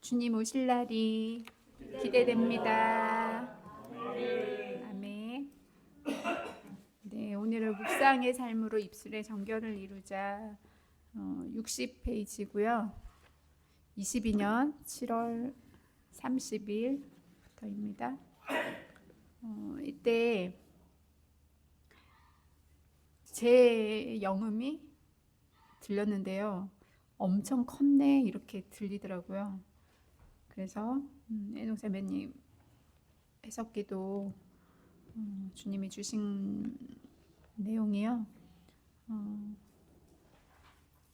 주님 오실 날이 기대됩니다. 아멘. 네, 오늘은 묵상의 삶으로 입술의 정결을 이루자 60페이지고요. 22년 7월 30일부터입니다. 이때 제 영음이 들렸는데요. 엄청 컸네 이렇게 들리더라고요. 그래서 애농자매님 해석기도 주님이 주신 내용이요.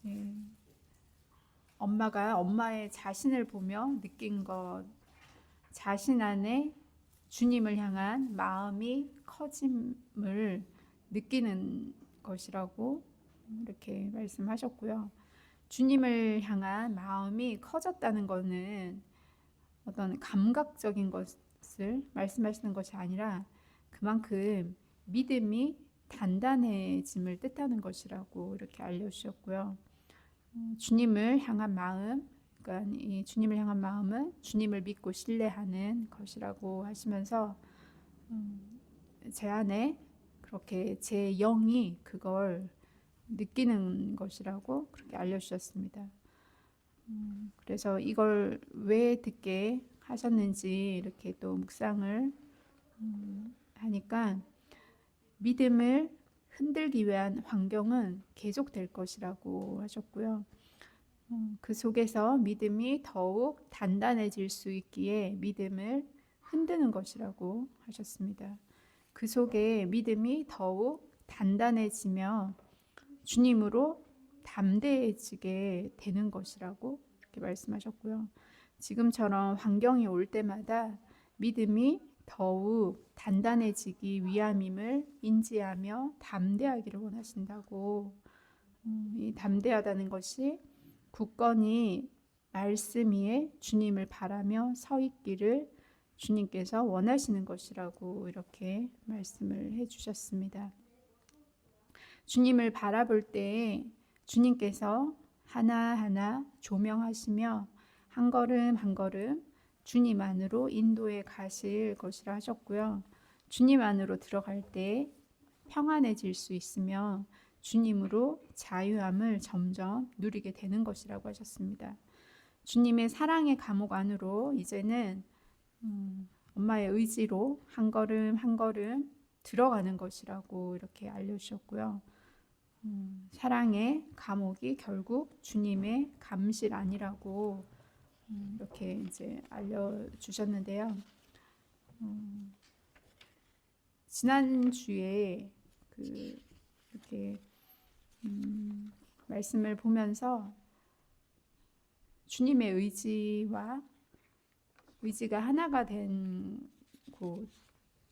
네. 엄마가 엄마의 자신을 보며 느낀 것, 자신 안에 주님을 향한 마음이 커짐을 느끼는 것이라고 이렇게 말씀하셨고요. 주님을 향한 마음이 커졌다는 것은 어떤 감각적인 것을 말씀하시는 것이 아니라 그만큼 믿음이 단단해짐을 뜻하는 것이라고 이렇게 알려주셨고요. 주님을 향한 마음, 그러니까 이 주님을 향한 마음은 주님을 믿고 신뢰하는 것이라고 하시면서 제 안에 그렇게 제 영이 그걸 느끼는 것이라고 그렇게 알려주셨습니다. 그래서 이걸 왜 듣게 하셨는지 이렇게 또 묵상을 하니까 믿음을 흔들기 위한 환경은 계속될 것이라고 하셨고요. 그 속에서 믿음이 더욱 단단해질 수 있기에 믿음을 흔드는 것이라고 하셨습니다. 그 속에 믿음이 더욱 단단해지며 주님으로 담대해지게 되는 것이라고 이렇게 말씀하셨고요. 지금처럼 환경이 올 때마다 믿음이 더욱 단단해지기 위함임을 인지하며 담대하기를 원하신다고. 이 담대하다는 것이 굳건히 말씀 위에 주님을 바라며 서 있기를 주님께서 원하시는 것이라고 이렇게 말씀을 해주셨습니다. 주님을 바라볼 때 주님께서 하나하나 조명하시며 한 걸음 한 걸음 주님 안으로 인도해 가실 것이라 하셨고요. 주님 안으로 들어갈 때 평안해질 수 있으며 주님으로 자유함을 점점 누리게 되는 것이라고 하셨습니다. 주님의 사랑의 감옥 안으로 이제는 엄마의 의지로 한 걸음 한 걸음 들어가는 것이라고 이렇게 알려주셨고요. 사랑의 감옥이 결국 주님의 감실 안이라고 이렇게 이제 알려주셨는데요. 지난주에 이렇게 말씀을 보면서 주님의 의지가 하나가 된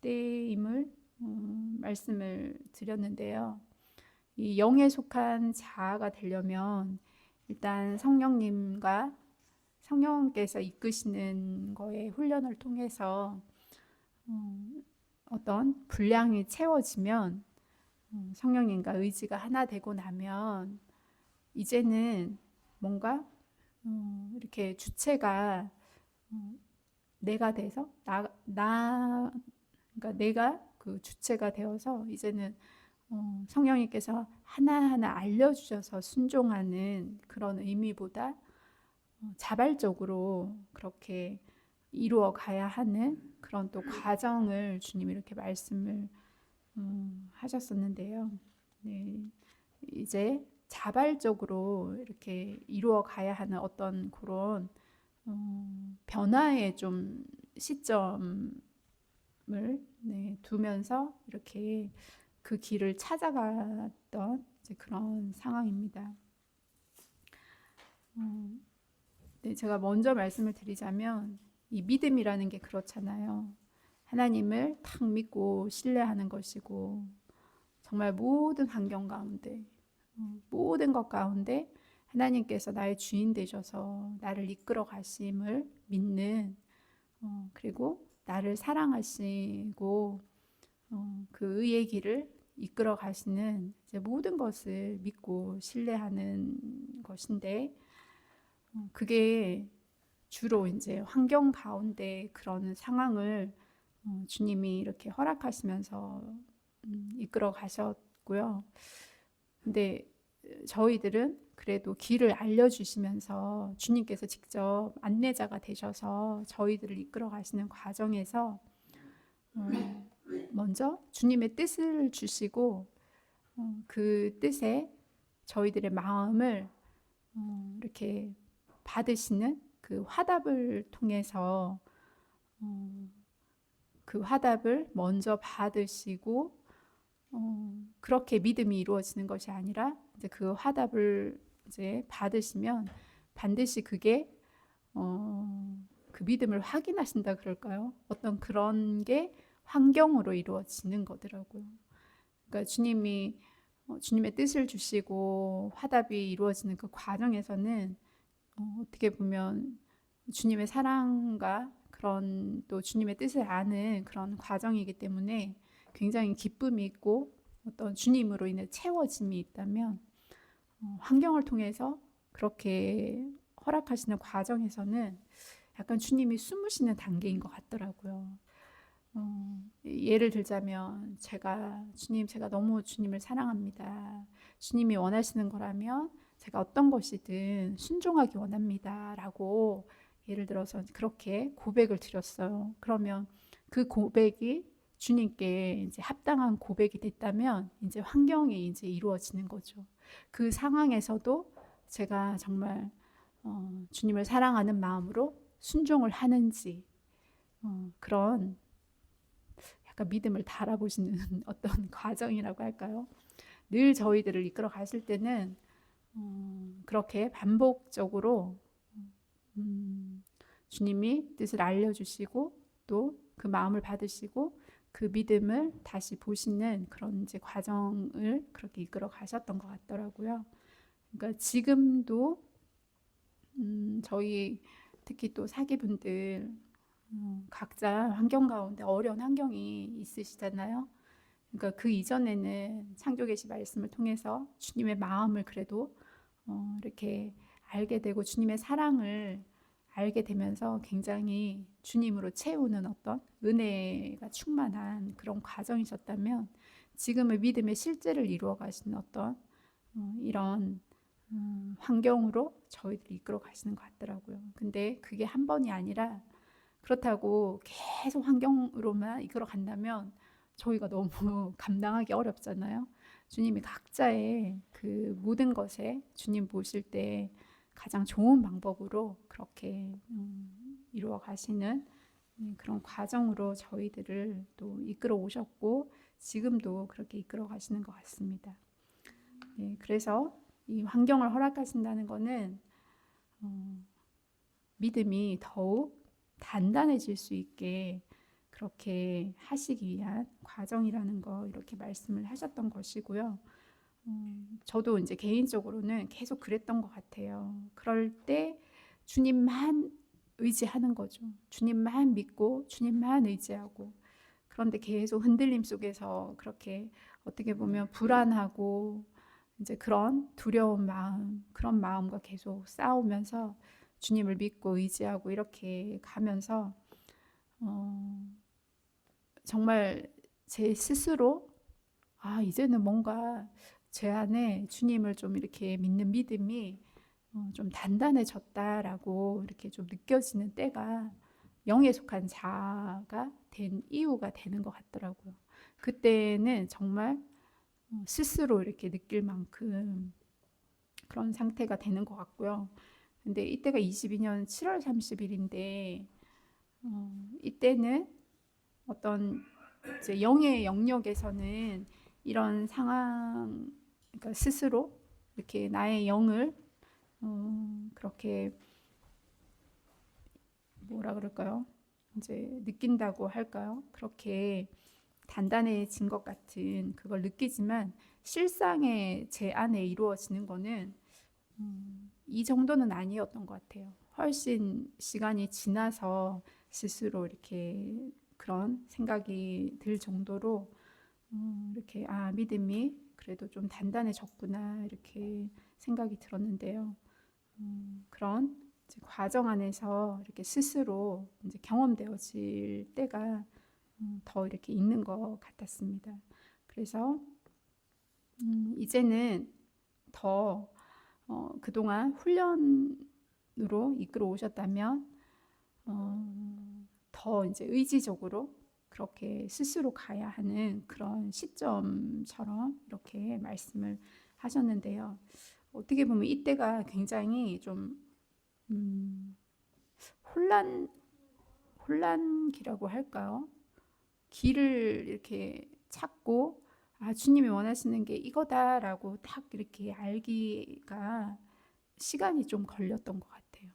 때임을 말씀을 드렸는데요. 이 영에 속한 자아가 되려면 일단 성령께서 이끄시는 거에 훈련을 통해서 어떤 분량이 채워지면 성령님과 의지가 하나 되고 나면 이제는 뭔가 이렇게 주체가 내가 돼서 그러니까 내가 그 주체가 되어서 이제는 성령님께서 하나하나 알려주셔서 순종하는 그런 의미보다 자발적으로 그렇게 이루어 가야 하는 그런 또 과정을 주님이 이렇게 말씀을 하셨었는데요. 네, 이제 자발적으로 이렇게 이루어 가야 하는 어떤 그런 변화의 좀 시점을 두면서 이렇게 그 길을 찾아갔던 이제 그런 상황입니다. 네, 제가 먼저 말씀을 드리자면 이 믿음이라는 게 그렇잖아요. 하나님을 탁 믿고 신뢰하는 것이고 정말 모든 환경 가운데 모든 것 가운데 하나님께서 나의 주인 되셔서 나를 이끌어 가심을 믿는 그리고 나를 사랑하시고 그 의의 길을 이끌어 가시는 이제 모든 것을 믿고 신뢰하는 것인데 그게 주로 이제 환경 가운데 그런 상황을 주님이 이렇게 허락하시면서 이끌어 가셨고요. 근데 저희들은 그래도 길을 알려주시면서 주님께서 직접 안내자가 되셔서 저희들을 이끌어 가시는 과정에서 먼저 주님의 뜻을 주시고 그 뜻에 저희들의 마음을 이렇게 받으시는 그 화답을 통해서 그 화답을 먼저 받으시고 그렇게 믿음이 이루어지는 것이 아니라 이제 그 화답을 이제 받으시면 반드시 그게 그 믿음을 확인하신다 그럴까요? 어떤 그런 게 환경으로 이루어지는 거더라고요. 그러니까 주님의 뜻을 주시고 화답이 이루어지는 그 과정에서는 어떻게 보면 주님의 사랑과 그런 또 주님의 뜻을 아는 그런 과정이기 때문에 굉장히 기쁨이 있고 어떤 주님으로 인해 채워짐이 있다면 환경을 통해서 그렇게 허락하시는 과정에서는 약간 주님이 숨으시는 단계인 것 같더라고요. 예를 들자면 제가 너무 주님을 사랑합니다. 주님이 원하시는 거라면 제가 어떤 것이든 순종하기 원합니다. 라고 예를 들어서 그렇게 고백을 드렸어요. 그러면 그 고백이 주님께 이제 합당한 고백이 됐다면 이제 환경이 이제 이루어지는 거죠. 그 상황에서도 제가 정말 주님을 사랑하는 마음으로 순종을 하는지 그런 약간 믿음을 달아보시는 어떤 과정이라고 할까요? 늘 저희들을 이끌어 가실 때는 그렇게 반복적으로 주님이 뜻을 알려주시고 또 그 마음을 받으시고 그 믿음을 다시 보시는 그런 이제 과정을 그렇게 이끌어 가셨던 것 같더라고요. 그러니까 지금도 저희 특히 또 사기분들 각자 환경 가운데 어려운 환경이 있으시잖아요. 그러니까 그 이전에는 창조계시 말씀을 통해서 주님의 마음을 그래도 이렇게 알게 되고 주님의 사랑을 알게 되면서 굉장히 주님으로 채우는 어떤 은혜가 충만한 그런 과정이셨다면 지금의 믿음의 실제를 이루어 가시는 어떤 이런 환경으로 저희들이 이끌어 가시는 것 같더라고요. 근데 그게 한 번이 아니라 그렇다고 계속 환경으로만 이끌어 간다면 저희가 너무 감당하기 어렵잖아요. 주님이 각자의 그 모든 것에 주님 보실 때 가장 좋은 방법으로 그렇게 이루어 가시는 그런 과정으로 저희들을 또 이끌어 오셨고 지금도 그렇게 이끌어 가시는 것 같습니다. 네, 그래서 이 환경을 허락하신다는 것은 믿음이 더욱 단단해질 수 있게 그렇게 하시기 위한 과정이라는 거 이렇게 말씀을 하셨던 것이고요. 저도 이제 개인적으로는 계속 그랬던 것 같아요. 그럴 때 주님만 의지하는 거죠. 주님만 믿고 주님만 의지하고 그런데 계속 흔들림 속에서 그렇게 어떻게 보면 불안하고 이제 그런 두려운 마음, 그런 마음과 계속 싸우면서 주님을 믿고 의지하고 이렇게 가면서 정말 제 스스로 이제는 뭔가 제 안에 주님을 좀 이렇게 믿는 믿음이 좀 단단해졌다라고 이렇게 좀 느껴지는 때가 영에 속한 자가 된 이유가 되는 것 같더라고요. 그때는 정말 스스로 이렇게 느낄 만큼 그런 상태가 되는 것 같고요. 근데 이때가 22년 7월 30일인데 이때는 어떤 이제 영의 영역에서는 이런 상황, 그러니까 스스로 이렇게 나의 영을 그렇게 뭐라 그럴까요? 이제 느낀다고 할까요? 그렇게 단단해진 것 같은 그걸 느끼지만 실상의 제 안에 이루어지는 거는 이 정도는 아니었던 것 같아요. 훨씬 시간이 지나서 스스로 이렇게 그런 생각이 들 정도로 이렇게 믿음이 그래도 좀 단단해졌구나 이렇게 생각이 들었는데요. 그런 이제 과정 안에서 이렇게 스스로 이제 경험되어질 때가 더 이렇게 있는 것 같았습니다. 그래서 이제는 더 그동안 훈련으로 이끌어 오셨다면 더 이제 의지적으로 그렇게 스스로 가야 하는 그런 시점처럼 이렇게 말씀을 하셨는데요. 어떻게 보면 이때가 굉장히 좀 혼란 혼란기라고 할까요? 길을 이렇게 찾고 주님이 원하시는 게 이거다라고 딱 이렇게 알기가 시간이 좀 걸렸던 것 같아요.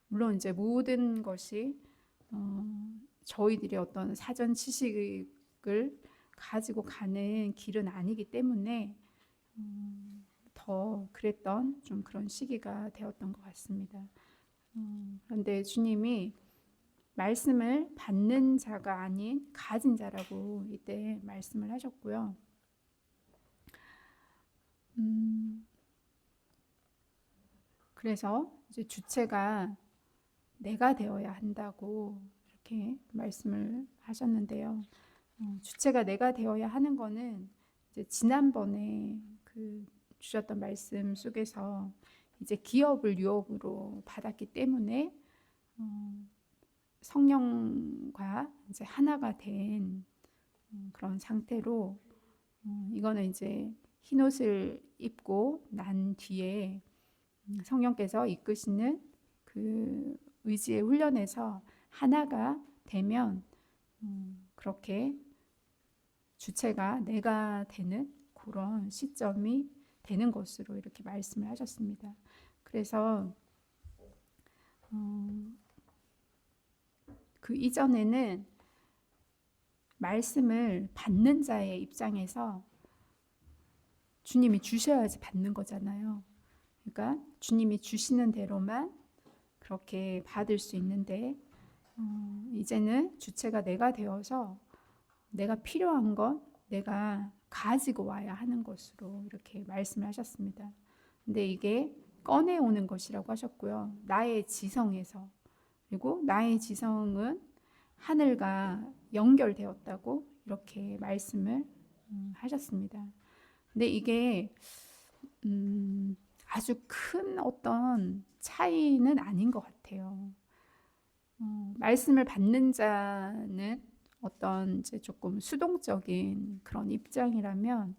물론 이제 모든 것이 저희들이 어떤 사전 지식을 가지고 가는 길은 아니기 때문에 더 그랬던 좀 그런 시기가 되었던 것 같습니다. 그런데 주님이 말씀을 받는 자가 아닌 가진 자라고 이때 말씀을 하셨고요. 그래서 이제 주체가 내가 되어야 한다고 이렇게 말씀을 하셨는데요. 주체가 내가 되어야 하는 거는 이제 지난번에 그 주셨던 말씀 속에서 이제 기업을 유업으로 받았기 때문에 성령과 이제 하나가 된 그런 상태로 이거는 이제 흰옷을 입고 난 뒤에 성령께서 이끄시는 그 의지의 훈련에서 하나가 되면 그렇게 주체가 내가 되는 그런 시점이 되는 것으로 이렇게 말씀을 하셨습니다. 그래서 그 이전에는 말씀을 받는 자의 입장에서 주님이 주셔야지 받는 거잖아요. 그러니까 주님이 주시는 대로만 그렇게 받을 수 있는데 이제는 주체가 내가 되어서 내가 필요한 건 내가 가지고 와야 하는 것으로 이렇게 말씀을 하셨습니다. 근데 이게 꺼내오는 것이라고 하셨고요. 나의 지성에서, 그리고 나의 지성은 하늘과 연결되었다고 이렇게 말씀을 하셨습니다. 근데 이게 아주 큰 어떤 차이는 아닌 것 같아요. 말씀을 받는 자는 어떤 이제 조금 수동적인 그런 입장이라면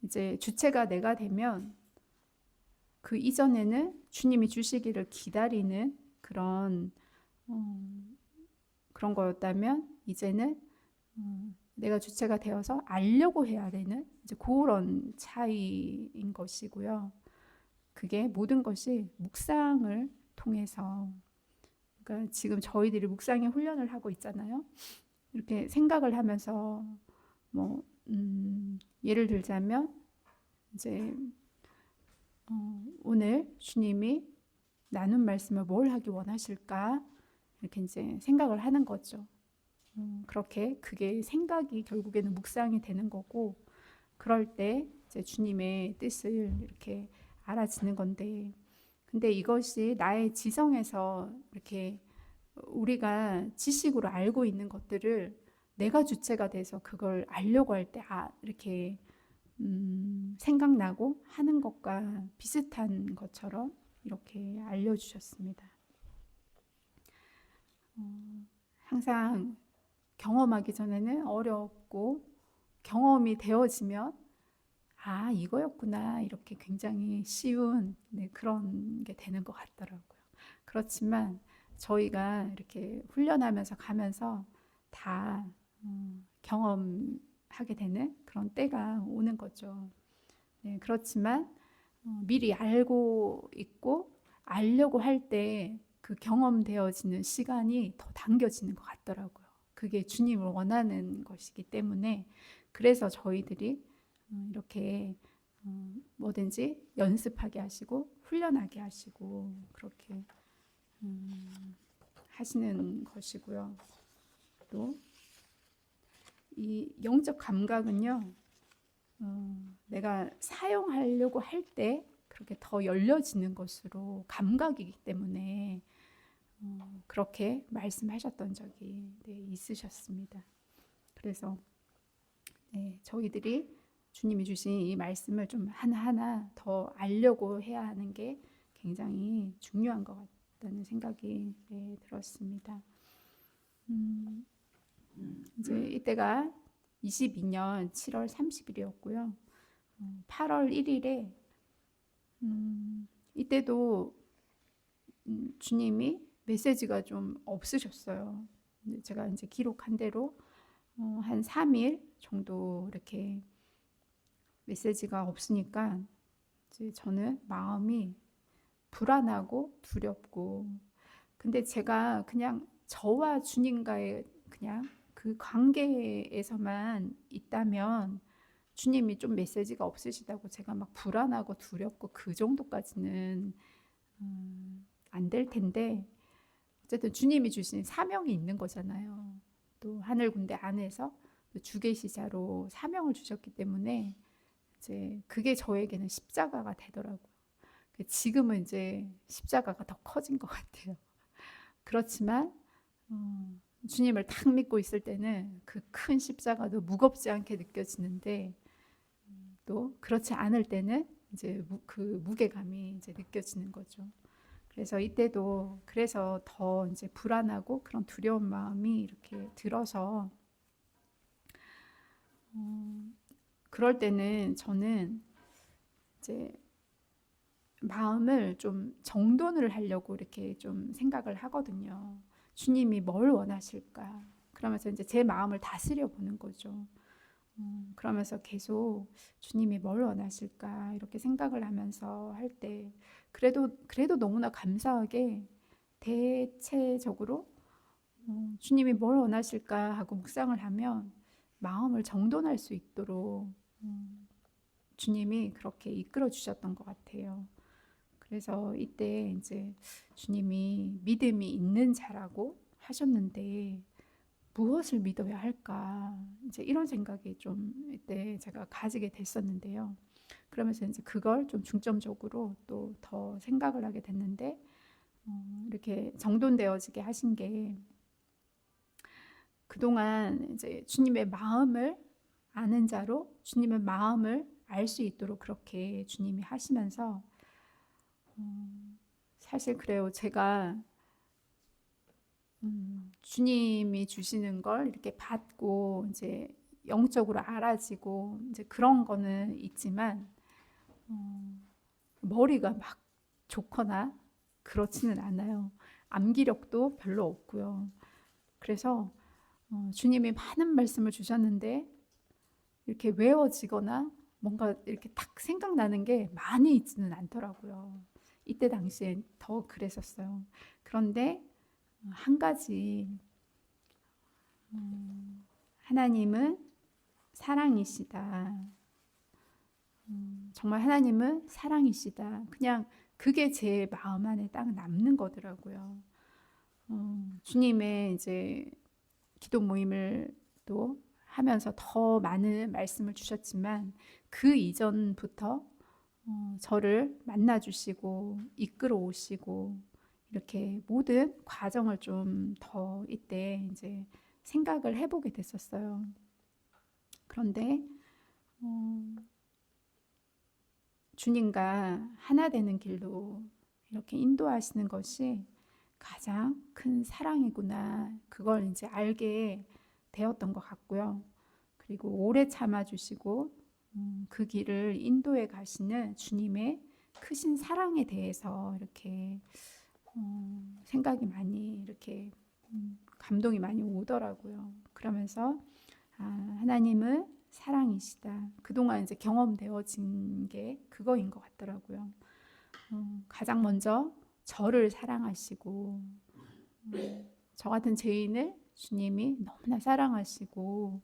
이제 주체가 내가 되면 그 이전에는 주님이 주시기를 기다리는 그런 거였다면 이제는 내가 주체가 되어서 알려고 해야 되는 이제 그런 차이인 것이고요. 그게 모든 것이 묵상을 통해서, 그러니까 지금 저희들이 묵상의 훈련을 하고 있잖아요. 이렇게 생각을 하면서 뭐 예를 들자면 이제 오늘 주님이 나눈 말씀을 뭘 하기 원하실까 이렇게 이제 생각을 하는 거죠. 그렇게 그게 생각이 결국에는 묵상이 되는 거고, 그럴 때 이제 주님의 뜻을 이렇게 알아지는 건데, 근데 이것이 나의 지성에서 이렇게 우리가 지식으로 알고 있는 것들을 내가 주체가 돼서 그걸 알려고 할 때 이렇게 생각나고 하는 것과 비슷한 것처럼 이렇게 알려주셨습니다. 항상 경험하기 전에는 어렵고 경험이 되어지면 이거였구나 이렇게 굉장히 쉬운 그런 게 되는 것 같더라고요. 그렇지만 저희가 이렇게 훈련하면서 가면서 다 경험하게 되는 그런 때가 오는 거죠. 네, 그렇지만 미리 알고 있고 알려고 할 때 그 경험되어지는 시간이 더 당겨지는 것 같더라고요. 그게 주님을 원하는 것이기 때문에, 그래서 저희들이 이렇게 뭐든지 연습하게 하시고 훈련하게 하시고 그렇게 하시는 것이고요. 또 이 영적 감각은요, 내가 사용하려고 할 때 그렇게 더 열려지는 것으로 감각이기 때문에 그렇게 말씀하셨던 적이 있으셨습니다. 그래서 저희들이 주님이 주신 이 말씀을 좀 하나하나 더 알려고 해야 하는 게 굉장히 중요한 것 같다는 생각이 들었습니다. 이제 이때가 22년 7월 30일이었고요. 8월 1일에 이때도 주님이 메시지가 좀 없으셨어요. 제가 이제 기록한 대로 한 3일 정도 이렇게 메시지가 없으니까 이제 저는 마음이 불안하고 두렵고, 근데 제가 그냥 저와 주님과의 그냥 그 관계에서만 있다면 주님이 좀 메시지가 없으시다고 제가 막 불안하고 두렵고 그 정도까지는 안 될 텐데, 어쨌든 주님이 주신 사명이 있는 거잖아요. 또 하늘 군대 안에서 주계시자로 사명을 주셨기 때문에 이제 그게 저에게는 십자가가 되더라고요. 지금은 이제 십자가가 더 커진 것 같아요. 그렇지만 주님을 딱 믿고 있을 때는 그 큰 십자가도 무겁지 않게 느껴지는데, 또 그렇지 않을 때는 이제 그 무게감이 이제 느껴지는 거죠. 그래서 이때도 그래서 더 이제 불안하고 그런 두려운 마음이 이렇게 들어서 그럴 때는 저는 이제 마음을 좀 정돈을 하려고 이렇게 좀 생각을 하거든요. 주님이 뭘 원하실까? 그러면서 이제 제 마음을 다스려 보는 거죠. 그러면서 계속 주님이 뭘 원하실까 이렇게 생각을 하면서 할 때 그래도 너무나 감사하게 대체적으로 주님이 뭘 원하실까 하고 묵상을 하면 마음을 정돈할 수 있도록 주님이 그렇게 이끌어 주셨던 것 같아요. 그래서 이때 이제 주님이 믿음이 있는 자라고 하셨는데 무엇을 믿어야 할까? 이제 이런 생각이 좀 이때 제가 가지게 됐었는데요. 그러면서 이제 그걸 좀 중점적으로 또 더 생각을 하게 됐는데, 이렇게 정돈되어지게 하신 게 그동안 이제 주님의 마음을 아는 자로 주님의 마음을 알 수 있도록 그렇게 주님이 하시면서 사실 그래요. 제가 주님이 주시는 걸 이렇게 받고 이제 영적으로 알아지고 이제 그런 거는 있지만 머리가 막 좋거나 그렇지는 않아요. 암기력도 별로 없고요. 그래서 주님이 많은 말씀을 주셨는데 이렇게 외워지거나 뭔가 이렇게 딱 생각나는 게 많이 있지는 않더라고요. 이때 당시엔 더 그랬었어요. 그런데 한 가지, 하나님은 사랑이시다. 정말 하나님은 사랑이시다. 그냥 그게 제 마음 안에 딱 남는 거더라고요. 주님의 이제 기도 모임을 또 하면서 더 많은 말씀을 주셨지만 그 이전부터 저를 만나 주시고 이끌어 오시고 이렇게 모든 과정을 좀 더 이때 이제 생각을 해보게 됐었어요. 그런데 주님과 하나 되는 길로 이렇게 인도하시는 것이 가장 큰 사랑이구나. 그걸 이제 알게 되었던 것 같고요. 그리고 오래 참아주시고 그 길을 인도해 가시는 주님의 크신 사랑에 대해서 이렇게 생각이 많이 이렇게 감동이 많이 오더라고요. 그러면서 하나님은 사랑이시다. 그동안 이제 경험되어진 게 그거인 것 같더라고요. 가장 먼저 저를 사랑하시고 저 같은 죄인을 주님이 너무나 사랑하시고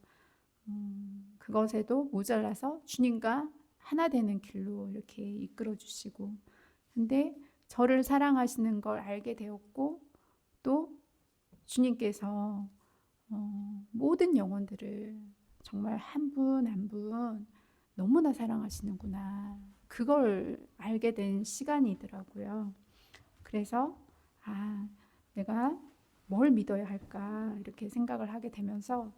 그것에도 모자라서 주님과 하나 되는 길로 이렇게 이끌어 주시고, 근데 저를 사랑하시는 걸 알게 되었고 또 주님께서 모든 영혼들을 정말 한 분 한 분 너무나 사랑하시는구나. 그걸 알게 된 시간이더라고요. 그래서 내가 뭘 믿어야 할까 이렇게 생각을 하게 되면서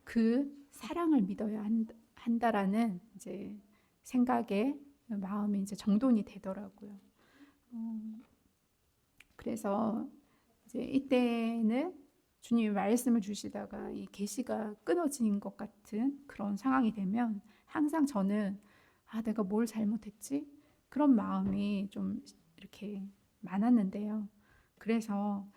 그 사랑을 믿어야 한다라는 이제 생각에 마음이 이제 정돈이 되더라고요. 그래서 이제 이때는 주님이 말씀을 주시다가 이 계시가 끊어진 것 같은 그런 상황이 되면 항상 저는 내가 뭘 잘못했지? 그런 마음이 좀 이렇게 많았는데요. 그래서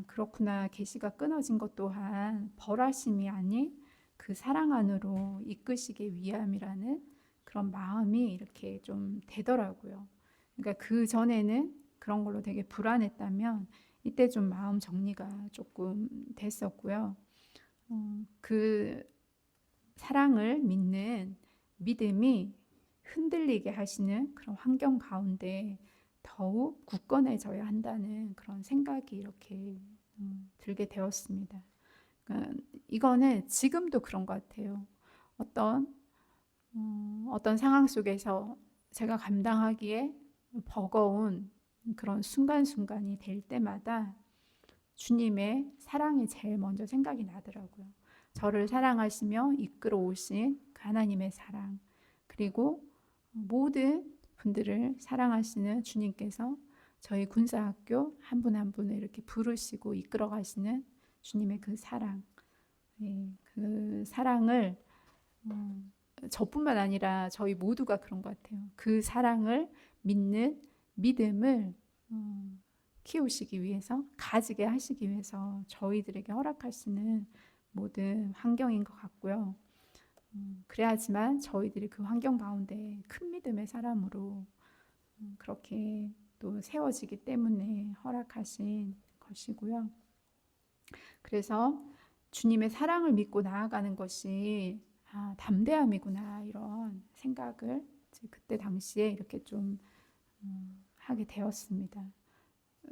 그렇구나. 계시가 끊어진 것 또한 벌하심이 아닌 그 사랑 안으로 이끄시기 위함이라는 그런 마음이 이렇게 좀 되더라고요. 그러니까 그 전에는 그런 걸로 되게 불안했다면 이때 좀 마음 정리가 조금 됐었고요. 그 사랑을 믿는 믿음이 흔들리게 하시는 그런 환경 가운데 더욱 굳건해져야 한다는 그런 생각이 이렇게 들게 되었습니다. 그러니까 이거는 지금도 그런 것 같아요. 어떤 상황 속에서 제가 감당하기에 버거운 그런 순간순간이 될 때마다 주님의 사랑이 제일 먼저 생각이 나더라고요. 저를 사랑하시며 이끌어 오신 하나님의 사랑, 그리고 모든 분들을 사랑하시는 주님께서 저희 군사학교 한 분 한 분을 이렇게 부르시고 이끌어 가시는 주님의 그 사랑, 그 사랑을 저뿐만 아니라 저희 모두가 그런 것 같아요. 그 사랑을 믿는 믿음을 키우시기 위해서, 가지게 하시기 위해서 저희들에게 허락하시는 모든 환경인 것 같고요. 그래야지만 저희들이 그 환경 가운데 큰 믿음의 사람으로 그렇게 또 세워지기 때문에 허락하신 것이고요. 그래서 주님의 사랑을 믿고 나아가는 것이 담대함이구나, 이런 생각을 그때 당시에 이렇게 좀 하게 되었습니다.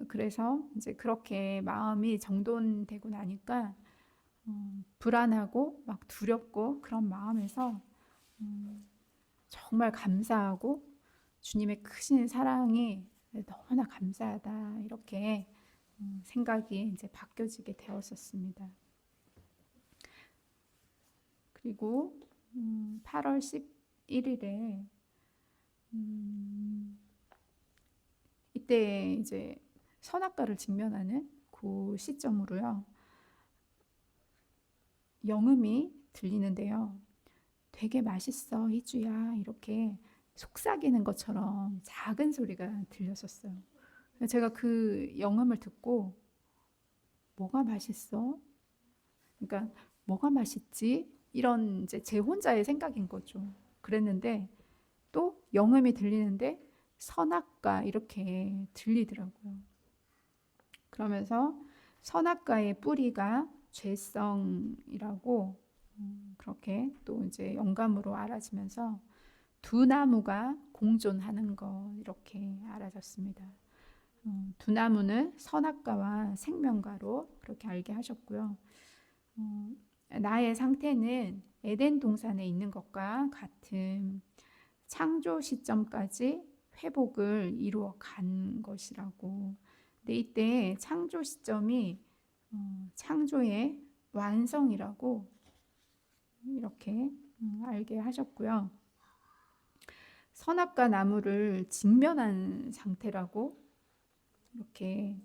그래서 이제 그렇게 마음이 정돈되고 나니까 불안하고 막 두렵고 그런 마음에서 정말 감사하고 주님의 크신 사랑이 너무나 감사하다, 이렇게 생각이 이제 바뀌어지게 되었었습니다. 그리고 8월 11일에 이때 이제 선악과를 직면하는 그 시점으로요, 영음이 들리는데요. 되게 맛있어, 희주야, 이렇게 속삭이는 것처럼 작은 소리가 들렸었어요. 제가 그 영음을 듣고 뭐가 맛있어? 그러니까 뭐가 맛있지? 이런 이제 제 혼자의 생각인 거죠. 그랬는데 또 영음이 들리는데 선악과 이렇게 들리더라고요. 그러면서 선악과의 뿌리가 죄성이라고 그렇게 또 이제 영감으로 알아지면서 두 나무가 공존하는 것, 이렇게 알아졌습니다. 두 나무는 선악과와 생명과로 그렇게 알게 하셨고요. 나의 상태는 에덴 동산에 있는 것과 같은 창조 시점까지 회복을 이루어 간 것이라고. 근데 이때 창조 시점이 창조의 완성이라고 이렇게 알게 하셨고요. 선악과 나무를 직면한 상태라고 이렇게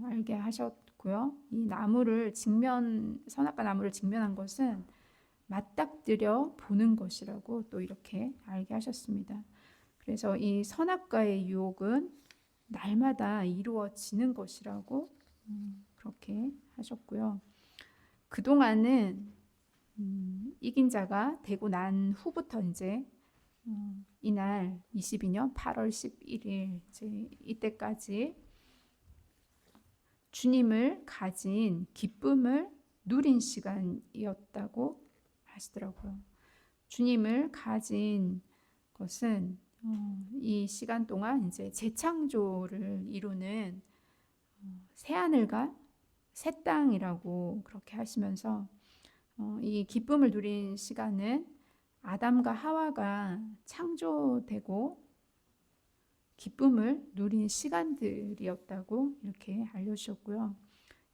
알게 하셨고요. 이 선악과 나무를 직면한 것은 맞닥뜨려 보는 것이라고 또 이렇게 알게 하셨습니다. 그래서 이 선악과의 유혹은 날마다 이루어지는 것이라고 그렇게 하셨고요. 그동안은 이긴 자가 되고 난 후부터 이제 이날 22년 8월 11일 이때까지 주님을 가진 기쁨을 누린 시간이었다고 하시더라고요. 주님을 가진 것은 이 시간 동안 이제 재창조를 이루는 새 하늘과 새 땅이라고 그렇게 하시면서 이 기쁨을 누린 시간은 아담과 하와가 창조되고 기쁨을 누린 시간들이었다고 이렇게 알려주셨고요.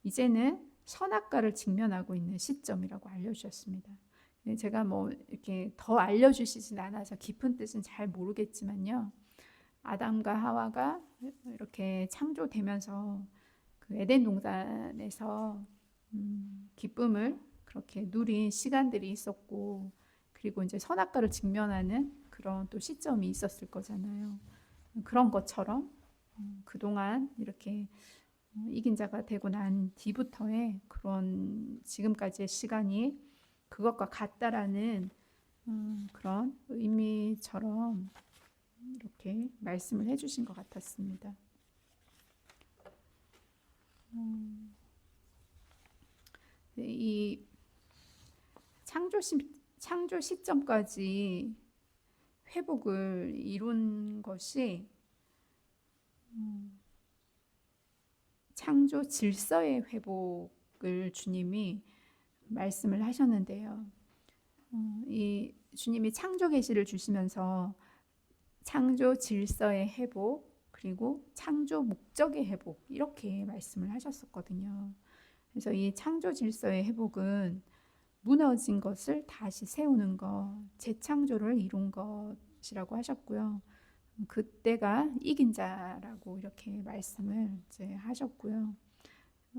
이제는 선악과를 직면하고 있는 시점이라고 알려주셨습니다. 제가 뭐 이렇게 더 알려주시진 않아서 깊은 뜻은 잘 모르겠지만요. 아담과 하와가 이렇게 창조되면서 그 에덴 동산에서 기쁨을 그렇게 누린 시간들이 있었고, 그리고 이제 선악과를 직면하는 그런 또 시점이 있었을 거잖아요. 그런 것처럼 그동안 이렇게 이긴 자가 되고 난 뒤부터의 그런 지금까지의 시간이 그것과 같다라는 그런 의미처럼 이렇게 말씀을 해주신 것 같았습니다. 이 창조 시점까지 회복을 이룬 것이 창조 질서의 회복을 주님이 말씀을 하셨는데요. 이 주님이 창조 계시를 주시면서 창조 질서의 회복, 그리고 창조 목적의 회복, 이렇게 말씀을 하셨었거든요. 그래서 이 창조 질서의 회복은 무너진 것을 다시 세우는 것, 재창조를 이룬 것이라고 하셨고요. 그때가 이긴 자라고 이렇게 말씀을 이제 하셨고요.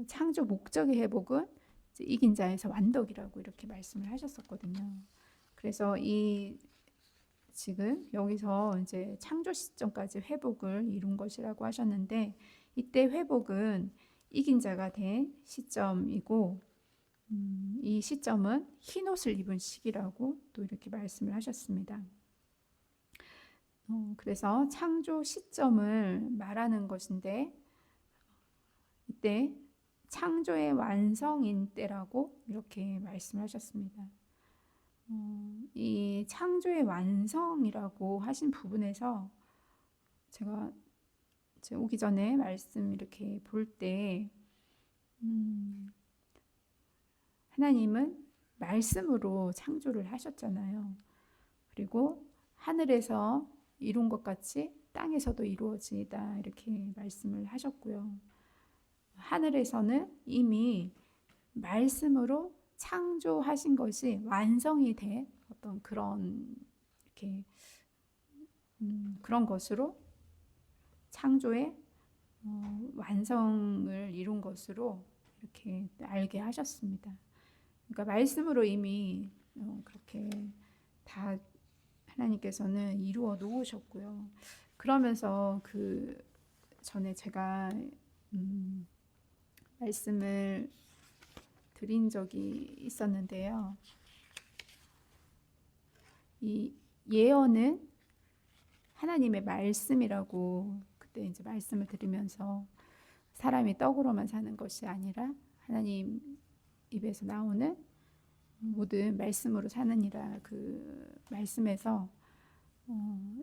창조 목적의 회복은 이제 이긴 자에서 완덕이라고 이렇게 말씀을 하셨었거든요. 그래서 이 지금 여기서 이제 창조 시점까지 회복을 이룬 것이라고 하셨는데, 이때 회복은 이긴 자가 된 시점이고, 이 시점은 흰 옷을 입은 시기라고 또 이렇게 말씀을 하셨습니다. 그래서 창조 시점을 말하는 것인데, 이때 창조의 완성인 때라고 이렇게 말씀하셨습니다. 이 창조의 완성이라고 하신 부분에서 제가 오기 전에 말씀 이렇게 볼 때 하나님은 말씀으로 창조를 하셨잖아요. 그리고 하늘에서 이룬 것 같이 땅에서도 이루어지다 이렇게 말씀을 하셨고요. 하늘에서는 이미 말씀으로 창조하신 것이 완성이 된 어떤 그런 이렇게 그런 것으로 창조의 완성을 이룬 것으로 이렇게 알게 하셨습니다. 그러니까 말씀으로 이미 그렇게 다 하나님께서는 이루어 놓으셨고요. 그러면서 그 전에 제가 말씀을 드린 적이 있었는데요. 이 예언은 하나님의 말씀이라고 그때 이제 말씀을 드리면서 사람이 떡으로만 사는 것이 아니라 하나님 입에서 나오는 모든 말씀으로 사느니라, 그 말씀에서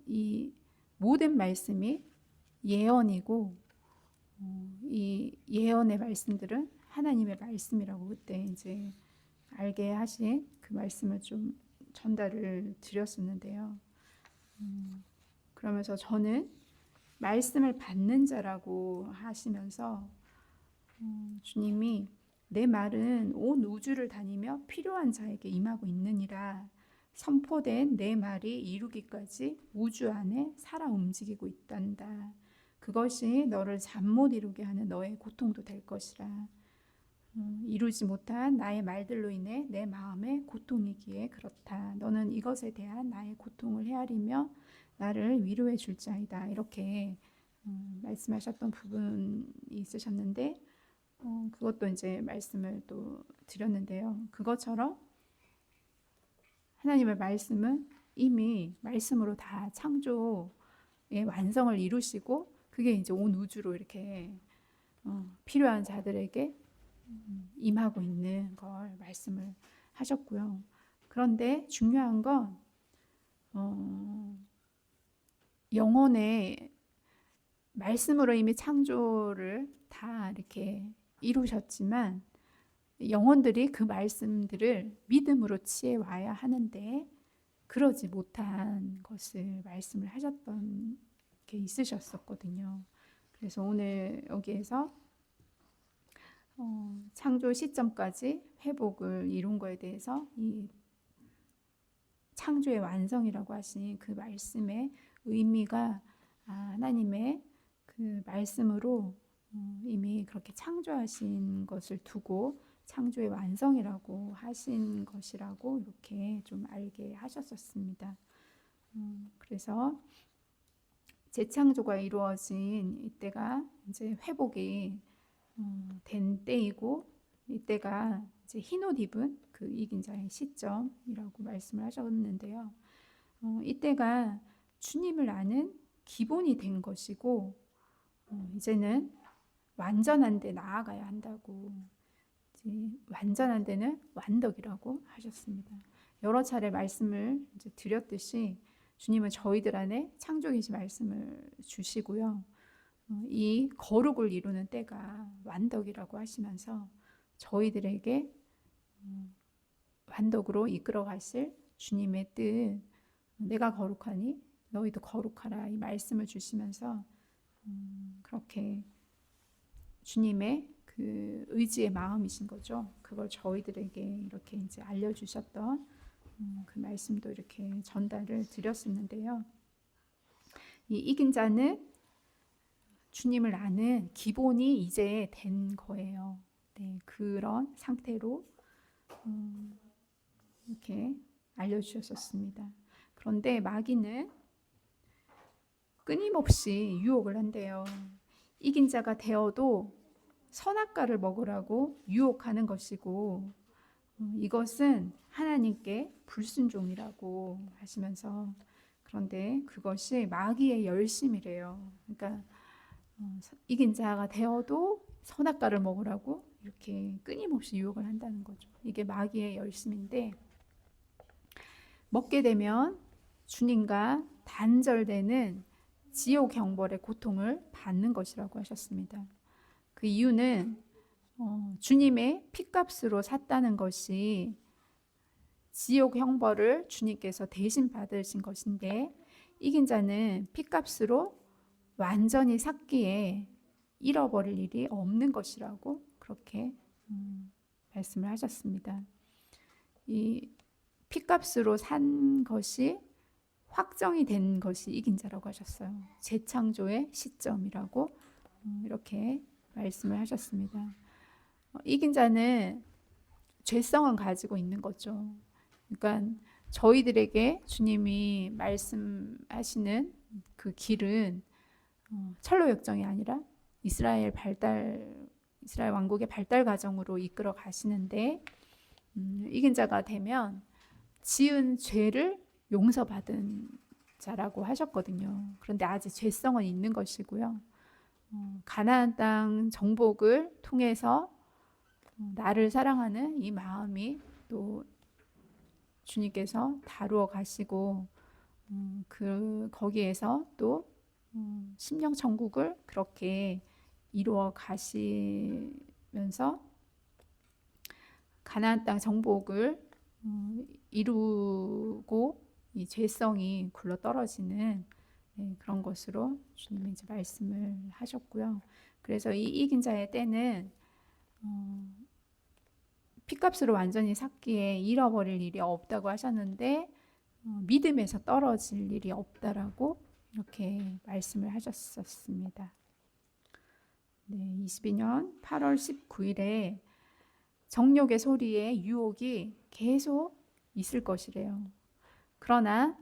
이 모든 말씀이 예언이고 이 예언의 말씀들은 하나님의 말씀이라고 그때 이제 알게 하신 그 말씀을 좀 전달을 드렸었는데요. 그러면서 저는 말씀을 받는 자라고 하시면서 주님이 내 말은 온 우주를 다니며 필요한 자에게 임하고 있느니라. 선포된 내 말이 이루기까지 우주 안에 살아 움직이고 있단다. 그것이 너를 잠 못 이루게 하는 너의 고통도 될 것이라. 이루지 못한 나의 말들로 인해 내 마음의 고통이기에 그렇다. 너는 이것에 대한 나의 고통을 헤아리며 나를 위로해 줄 자이다. 이렇게 말씀하셨던 부분이 있으셨는데, 그것도 이제 말씀을 또 드렸는데요. 그것처럼 하나님의 말씀은 이미 말씀으로 다 창조의 완성을 이루시고, 그게 이제 온 우주로 이렇게 필요한 자들에게 임하고 있는 걸 말씀을 하셨고요. 그런데 중요한 건 영혼의 말씀으로 이미 창조를 다 이렇게 이루셨지만 영혼들이 그 말씀들을 믿음으로 취해 와야 하는데, 그러지 못한 것을 말씀을 하셨던 게 있으셨었거든요. 그래서 오늘 여기에서 창조 시점까지 회복을 이룬 거에 대해서 이 창조의 완성이라고 하신 그 말씀의 의미가 하나님의 그 말씀으로 이미 그렇게 창조하신 것을 두고 창조의 완성이라고 하신 것이라고 이렇게 좀 알게 하셨었습니다. 그래서 재창조가 이루어진 이때가 이제 회복이 된 때이고, 이때가 이제 흰옷 입은 그 이긴 자의 시점이라고 말씀을 하셨는데요. 이때가 주님을 아는 기본이 된 것이고, 이제는 완전한 데 나아가야 한다고, 이제 완전한 데는 완덕이라고 하셨습니다. 여러 차례 말씀을 이제 드렸듯이 주님은 저희들 안에 창조계시 말씀을 주시고요. 이 거룩을 이루는 때가 완덕이라고 하시면서 저희들에게 완덕으로 이끌어 가실 주님의 뜻, 내가 거룩하니 너희도 거룩하라, 이 말씀을 주시면서 그렇게 주님의 그 의지의 마음이신 거죠. 그걸 저희들에게 이렇게 이제 알려주셨던 그 말씀도 이렇게 전달을 드렸었는데요. 이 이긴 자는 주님을 아는 기본이 이제 된 거예요. 네, 그런 상태로 이렇게 알려주셨습니다. 그런데 마귀는 끊임없이 유혹을 한대요. 이긴 자가 되어도 선악과를 먹으라고 유혹하는 것이고, 이것은 하나님께 불순종이라고 하시면서, 그런데 그것이 마귀의 열심이래요. 그러니까 이긴 자가 되어도 선악과를 먹으라고 이렇게 끊임없이 유혹을 한다는 거죠. 이게 마귀의 열심인데, 먹게 되면 주님과 단절되는 지옥 형벌의 고통을 받는 것이라고 하셨습니다. 그 이유는 주님의 핏값으로 샀다는 것이 지옥 형벌을 주님께서 대신 받으신 것인데, 이긴 자는 핏값으로 완전히 샀기에 잃어버릴 일이 없는 것이라고 그렇게 말씀을 하셨습니다. 이 핏값으로 산 것이 확정이 된 것이 이긴 자라고 하셨어요. 재창조의 시점이라고 이렇게 말씀을 하셨습니다. 이긴 자는 죄성은 가지고 있는 거죠. 그러니까 저희들에게 주님이 말씀하시는 그 길은 철로 역정이 아니라 이스라엘 왕국의 발달 과정으로 이끌어 가시는데, 이긴 자가 되면 지은 죄를 용서받은 자라고 하셨거든요. 그런데 아직 죄성은 있는 것이고요. 가나안 땅 정복을 통해서 나를 사랑하는 이 마음이 또 주님께서 다루어 가시고, 거기에서 또 심령 천국을 그렇게 이루어 가시면서 가나안 땅 정복을 이루고 이 죄성이 굴러 떨어지는 그런 것으로 주님이 이제 말씀을 하셨고요. 그래서 이 이긴 자의 때는 핏값으로 완전히 샀기에 잃어버릴 일이 없다고 하셨는데, 믿음에서 떨어질 일이 없다라고 이렇게 말씀을 하셨었습니다. 네, 22년 8월 19일에 정욕의 소리에 유혹이 계속 있을 것이래요. 그러나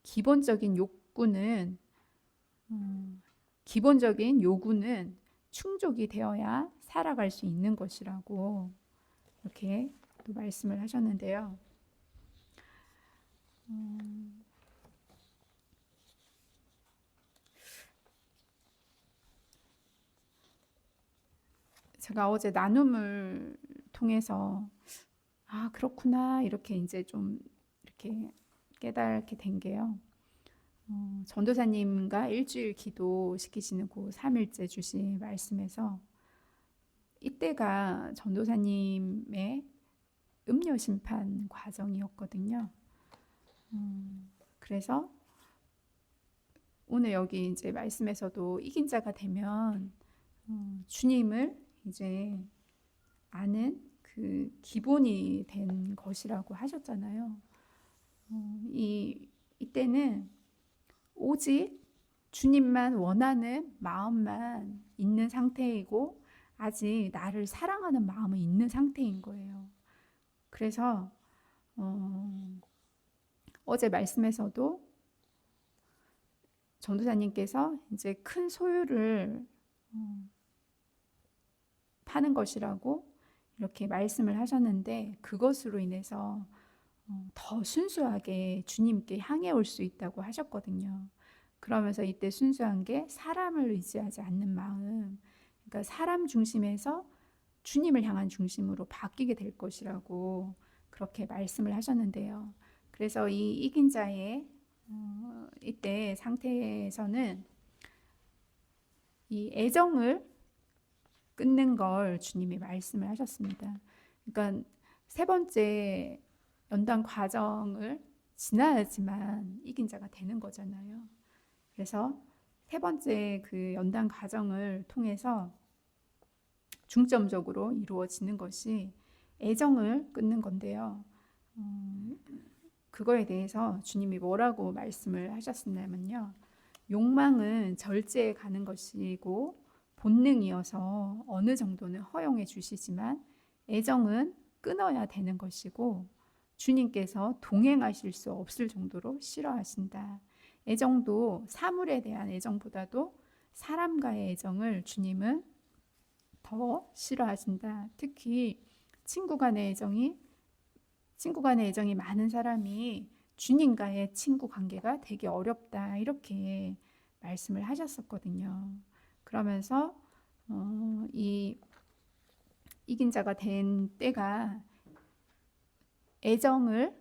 기본적인 요구는 충족이 되어야 살아갈 수 있는 것이라고 이렇게 또 말씀을 하셨는데요. 제가 어제 나눔을 통해서 그렇구나 이렇게 이제 좀 이렇게 깨닫게 된 게요. 전도사님과 일주일 기도 시키시는 그 3일째 주신 말씀에서 이때가 전도사님의 음료 심판 과정이었거든요. 그래서 오늘 여기 이제 말씀에서도 이긴 자가 되면 주님을 이제 아는 그 기본이 된 것이라고 하셨잖아요. 이때는 오직 주님만 원하는 마음만 있는 상태이고 아직 나를 사랑하는 마음은 있는 상태인 거예요. 그래서 어제 말씀에서도 전도사님께서 이제 큰 소유를 파는 것이라고 이렇게 말씀을 하셨는데 그것으로 인해서 더 순수하게 주님께 향해 올 수 있다고 하셨거든요. 그러면서 이때 순수한 게 사람을 의지하지 않는 마음, 그러니까 사람 중심에서 주님을 향한 중심으로 바뀌게 될 것이라고 그렇게 말씀을 하셨는데요. 그래서 이 이긴 자의 이때 상태에서는 이 애정을 끊는 걸 주님이 말씀을 하셨습니다. 그러니까 세 번째 연단 과정을 지나야지만 이긴 자가 되는 거잖아요. 그래서 세 번째 그 연단 과정을 통해서 중점적으로 이루어지는 것이 애정을 끊는 건데요. 그거에 대해서 주님이 뭐라고 말씀을 하셨냐면요. 욕망은 절제에 가는 것이고 본능이어서 어느 정도는 허용해 주시지만 애정은 끊어야 되는 것이고 주님께서 동행하실 수 없을 정도로 싫어하신다. 애정도 사물에 대한 애정보다도 사람과의 애정을 주님은 더 싫어하신다. 특히 친구 간의 애정이 많은 사람이 주님과의 친구 관계가 되게 어렵다. 이렇게 말씀을 하셨었거든요. 그러면서 이긴 자가 된 때가 애정을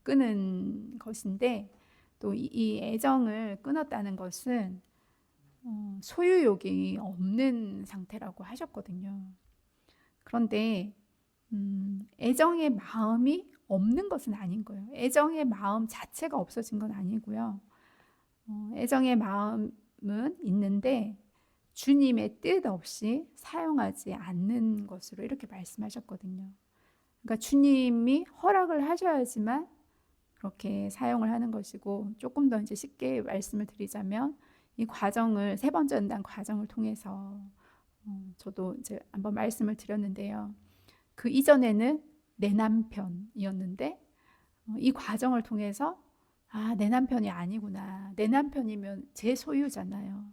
끊은 것인데 또 이 애정을 끊었다는 것은 소유욕이 없는 상태라고 하셨거든요. 그런데 애정의 마음이 없는 것은 아닌 거예요. 애정의 마음 자체가 없어진 건 아니고요. 애정의 마음은 있는데 주님의 뜻 없이 사용하지 않는 것으로 이렇게 말씀하셨거든요. 그러니까 주님이 허락을 하셔야지만 그렇게 사용을 하는 것이고 조금 더 이제 쉽게 말씀을 드리자면 이 과정을 세 번째 연단 과정을 통해서 저도 이제 한번 말씀을 드렸는데요. 그 이전에는 내 남편이었는데 이 과정을 통해서 내 남편이 아니구나. 내 남편이면 제 소유잖아요.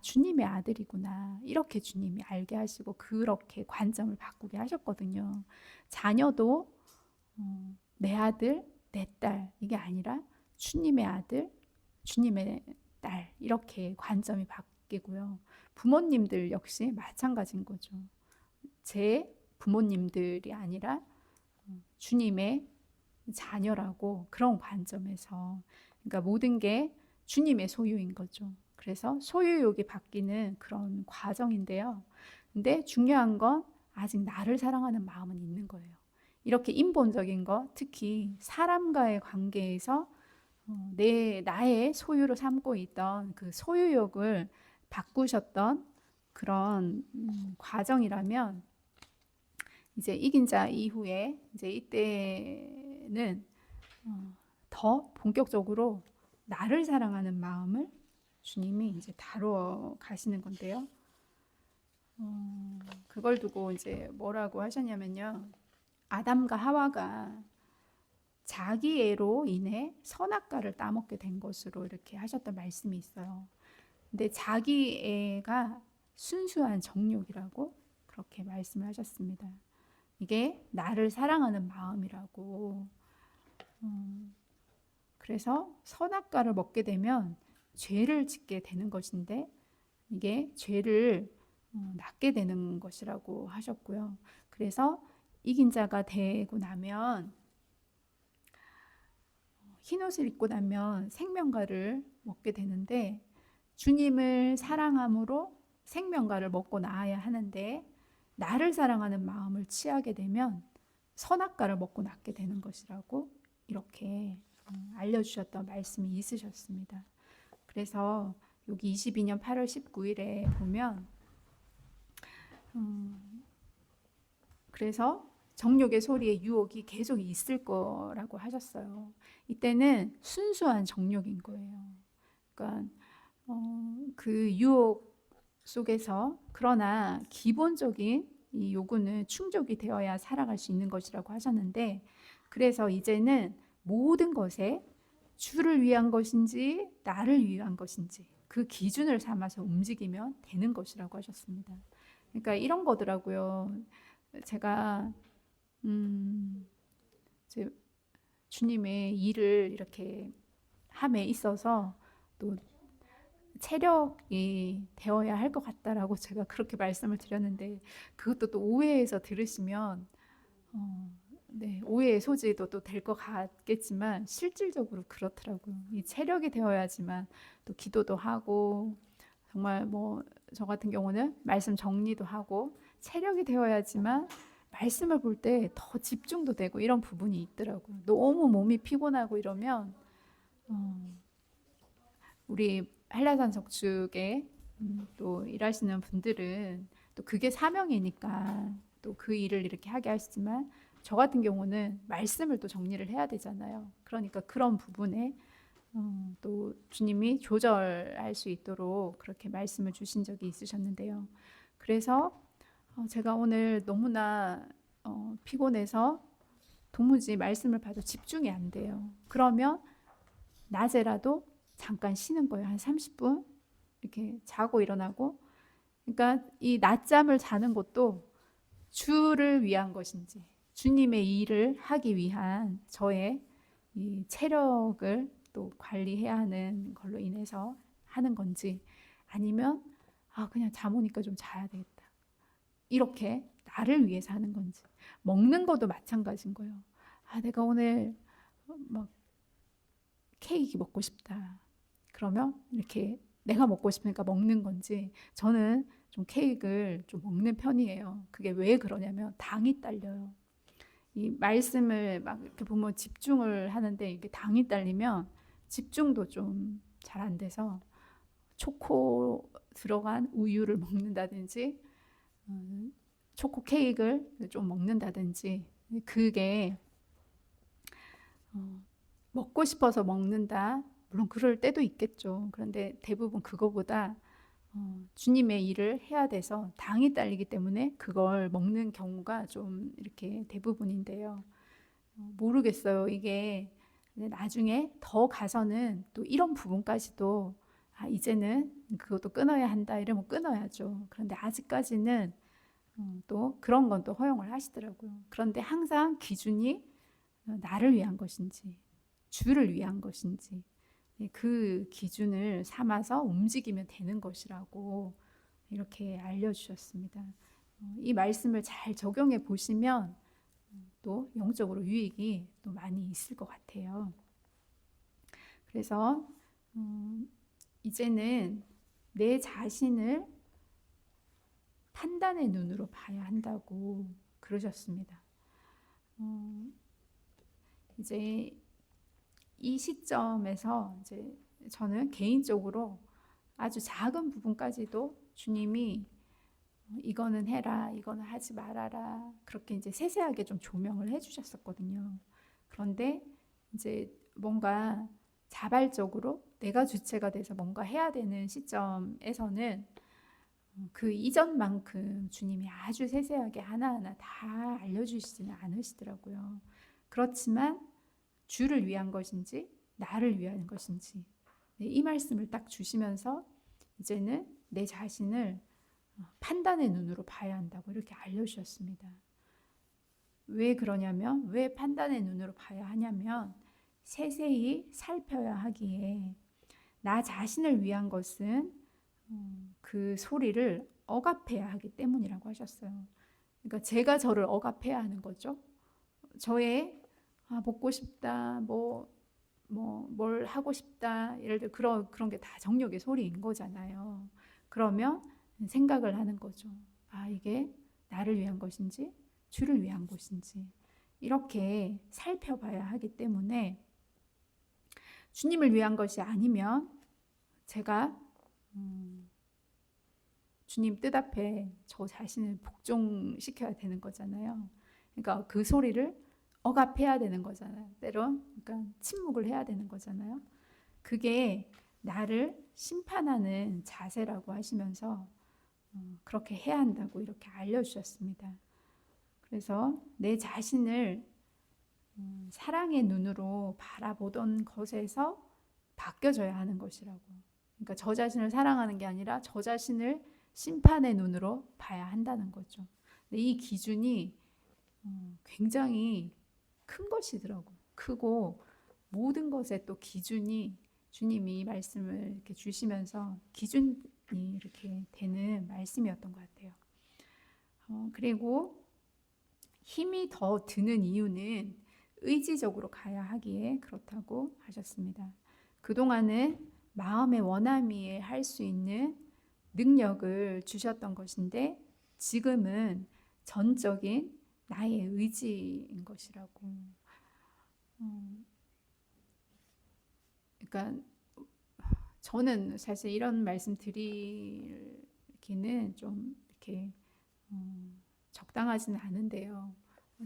주님의 아들이구나. 이렇게 주님이 알게 하시고 그렇게 관점을 바꾸게 하셨거든요. 자녀도 내 아들, 내 딸 이게 아니라 주님의 아들, 주님의 딸 이렇게 관점이 바뀌고요. 부모님들 역시 마찬가지인 거죠. 제 부모님들이 아니라 주님의 자녀라고 그런 관점에서 그러니까 모든 게 주님의 소유인 거죠. 그래서 소유욕이 바뀌는 그런 과정인데요. 근데 중요한 건 아직 나를 사랑하는 마음은 있는 거예요. 이렇게 인본적인 것, 특히 사람과의 관계에서 나의 소유로 삼고 있던 그 소유욕을 바꾸셨던 그런 과정이라면 이제 이긴 자 이후에 이제 이때는 더 본격적으로 나를 사랑하는 마음을 주님이 이제 다루어 가시는 건데요. 그걸 두고 이제 뭐라고 하셨냐면요. 아담과 하와가 자기애로 인해 선악과를 따먹게 된 것으로 이렇게 하셨던 말씀이 있어요. 근데 자기애가 순수한 정욕이라고 그렇게 말씀을 하셨습니다. 이게 나를 사랑하는 마음이라고. 그래서 선악과를 먹게 되면 죄를 짓게 되는 것인데 이게 죄를 낳게 되는 것이라고 하셨고요. 그래서 이긴 자가 되고 나면 흰옷을 입고 나면 생명과를 먹게 되는데 주님을 사랑함으로 생명과를 먹고 나아야 하는데 나를 사랑하는 마음을 취하게 되면 선악과를 먹고 낫게 되는 것이라고 이렇게 알려주셨던 말씀이 있으셨습니다. 그래서 여기 22년 8월 19일에 보면 그래서 정욕의 소리에 유혹이 계속 있을 거라고 하셨어요. 이때는 순수한 정욕인 거예요. 그러니까 그 유혹 속에서 그러나 기본적인 이 요구는 충족이 되어야 살아갈 수 있는 것이라고 하셨는데, 그래서 이제는 모든 것에 주를 위한 것인지 나를 위한 것인지 그 기준을 삼아서 움직이면 되는 것이라고 하셨습니다. 그러니까 이런 거더라고요. 제가 제 주님의 일을 이렇게 함에 있어서 또 체력이 되어야 할 것 같다라고 제가 그렇게 말씀을 드렸는데, 그것도 또 오해해서 들으시면 네, 오해의 소지도 또 될 것 같겠지만 실질적으로 그렇더라고요. 이 체력이 되어야지만 또 기도도 하고, 정말 뭐 저 같은 경우는 말씀 정리도 하고, 체력이 되어야지만 말씀을 볼 때 더 집중도 되고 이런 부분이 있더라고요. 너무 몸이 피곤하고 이러면 우리 한라산 적축에 또 일하시는 분들은 또 그게 사명이니까 또 그 일을 이렇게 하게 하시지만, 저 같은 경우는 말씀을 또 정리를 해야 되잖아요. 그러니까 그런 부분에 또 주님이 조절할 수 있도록 그렇게 말씀을 주신 적이 있으셨는데요. 그래서 제가 오늘 너무나 피곤해서 도무지 말씀을 봐도 집중이 안 돼요. 그러면 낮에라도 잠깐 쉬는 거예요. 한 30분 이렇게 자고 일어나고. 그러니까 이 낮잠을 자는 것도 주를 위한 것인지, 주님의 일을 하기 위한 저의 이 체력을 또 관리해야 하는 걸로 인해서 하는 건지, 아니면 그냥 잠 오니까 좀 자야 되겠다, 이렇게 나를 위해서 하는 건지. 먹는 것도 마찬가지인 거예요. 내가 오늘 막 케이크 먹고 싶다. 그러면 이렇게 내가 먹고 싶으니까 먹는 건지. 저는 좀 케이크를 좀 먹는 편이에요. 그게 왜 그러냐면 당이 딸려요. 이 말씀을 막 이렇게 보면 집중을 하는데 이게 당이 딸리면 집중도 좀 잘 안 돼서 초코 들어간 우유를 먹는다든지 초코 케이크를 좀 먹는다든지, 그게 먹고 싶어서 먹는다. 물론 그럴 때도 있겠죠. 그런데 대부분 그거보다 주님의 일을 해야 돼서 당이 딸리기 때문에 그걸 먹는 경우가 좀 이렇게 대부분인데요. 모르겠어요. 이게 나중에 더 가서는 또 이런 부분까지도 이제는 그것도 끊어야 한다 이러면 끊어야죠. 그런데 아직까지는 또 그런 건 또 허용을 하시더라고요. 그런데 항상 기준이 나를 위한 것인지 주를 위한 것인지 그 기준을 삼아서 움직이면 되는 것이라고 이렇게 알려주셨습니다. 이 말씀을 잘 적용해 보시면 또 영적으로 유익이 또 많이 있을 것 같아요. 그래서 이제는 내 자신을 판단의 눈으로 봐야 한다고 그러셨습니다. 이제 이 시점에서 이제 저는 개인적으로 아주 작은 부분까지도 주님이 이거는 해라, 이거는 하지 말아라, 그렇게 이제 세세하게 좀 조명을 해주셨었거든요. 그런데 이제 뭔가 자발적으로 내가 주체가 돼서 뭔가 해야 되는 시점에서는 그 이전만큼 주님이 아주 세세하게 하나하나 다 알려주시지는 않으시더라고요. 그렇지만 주를 위한 것인지 나를 위한 것인지 이 말씀을 딱 주시면서 이제는 내 자신을 판단의 눈으로 봐야 한다고 이렇게 알려주셨습니다. 왜 그러냐면, 왜 판단의 눈으로 봐야 하냐면, 세세히 살펴야 하기에 나 자신을 위한 것은 그 소리를 억압해야 하기 때문이라고 하셨어요. 그러니까 제가 저를 억압해야 하는 거죠. 저의 먹고 싶다, 뭘 하고 싶다, 예를 들어 그런 게 다 정욕의 소리인 거잖아요. 그러면 생각을 하는 거죠. 이게 나를 위한 것인지 주를 위한 것인지 이렇게 살펴봐야 하기 때문에 주님을 위한 것이 아니면 제가 주님 뜻 앞에 저 자신을 복종시켜야 되는 거잖아요. 그러니까 그 소리를 억압해야 되는 거잖아요. 때론 그러니까 침묵을 해야 되는 거잖아요. 그게 나를 심판하는 자세라고 하시면서 그렇게 해야 한다고 이렇게 알려주셨습니다. 그래서 내 자신을 사랑의 눈으로 바라보던 것에서 바뀌어져야 하는 것이라고. 그러니까 저 자신을 사랑하는 게 아니라 저 자신을 심판의 눈으로 봐야 한다는 거죠. 근데 이 기준이 굉장히 큰 것이더라고요. 크고 모든 것에 또 기준이 주님이 말씀을 이렇게 주시면서 기준이 이렇게 되는 말씀이었던 것 같아요. 그리고 힘이 더 드는 이유는 의지적으로 가야 하기에 그렇다고 하셨습니다. 그동안은 마음의 원함위에 할 수 있는 능력을 주셨던 것인데 지금은 전적인 나의 의지인 것이라고. 그러니까 저는 사실 이런 말씀 드리기는 좀 이렇게 적당하지는 않은데요.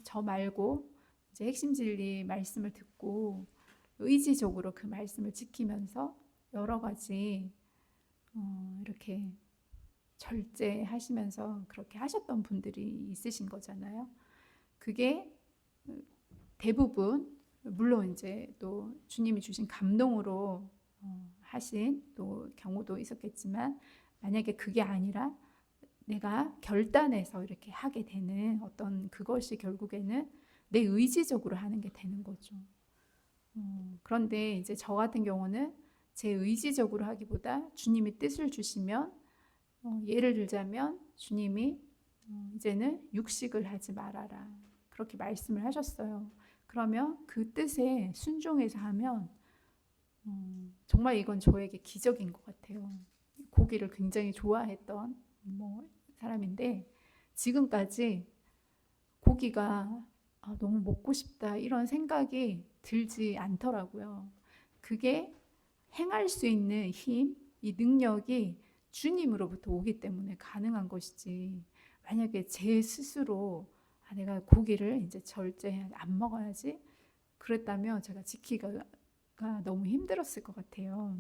저 말고 이제 핵심 진리 말씀을 듣고 의지적으로 그 말씀을 지키면서 여러 가지 이렇게 절제하시면서 그렇게 하셨던 분들이 있으신 거잖아요. 그게 대부분 물론 이제 또 주님이 주신 감동으로 하신 또 경우도 있었겠지만 만약에 그게 아니라 내가 결단해서 이렇게 하게 되는 어떤 그것이 결국에는 내 의지적으로 하는 게 되는 거죠. 그런데 이제 저 같은 경우는 제 의지적으로 하기보다 주님이 뜻을 주시면 예를 들자면 주님이 이제는 육식을 하지 말아라 그렇게 말씀을 하셨어요. 그러면 그 뜻에 순종해서 하면 정말 이건 저에게 기적인 것 같아요. 고기를 굉장히 좋아했던 사람인데 지금까지 고기가 너무 먹고 싶다 이런 생각이 들지 않더라고요. 그게 행할 수 있는 힘, 이 능력이 주님으로부터 오기 때문에 가능한 것이지. 만약에 제 스스로 내가 고기를 이제 절제 안 먹어야지 그랬다면 제가 지키기가 너무 힘들었을 것 같아요.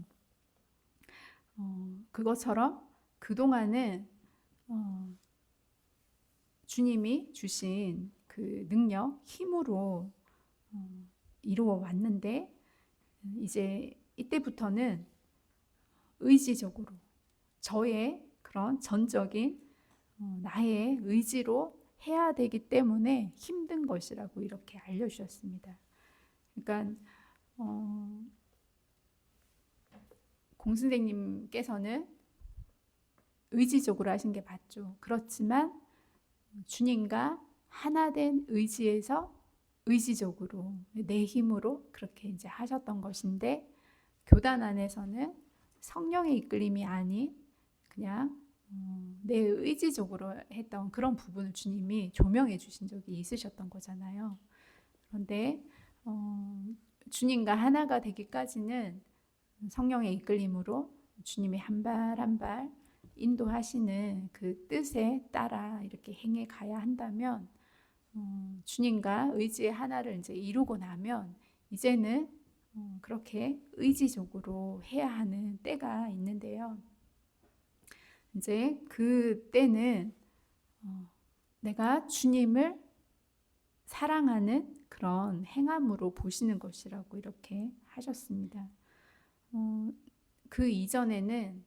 그것처럼 그동안은 주님이 주신 그 능력, 힘으로 이루어 왔는데 이제 이때부터는 의지적으로 저의 그런 전적인 나의 의지로 해야 되기 때문에 힘든 것이라고 이렇게 알려주셨습니다. 그러니까 공선생님께서는 의지적으로 하신 게 맞죠. 그렇지만 주님과 하나된 의지에서 의지적으로 내 힘으로 그렇게 이제 하셨던 것인데 교단 안에서는 성령의 이끌림이 아닌 그냥 내 의지적으로 했던 그런 부분을 주님이 조명해 주신 적이 있으셨던 거잖아요. 그런데 주님과 하나가 되기까지는 성령의 이끌림으로 주님이 한 발 한 발 인도하시는 그 뜻에 따라 이렇게 행해 가야 한다면 주님과 의지의 하나를 이제 이루고 나면 이제는 그렇게 의지적으로 해야 하는 때가 있는데요. 이제 그 때는 내가 주님을 사랑하는 그런 행함으로 보시는 것이라고 이렇게 하셨습니다. 그 이전에는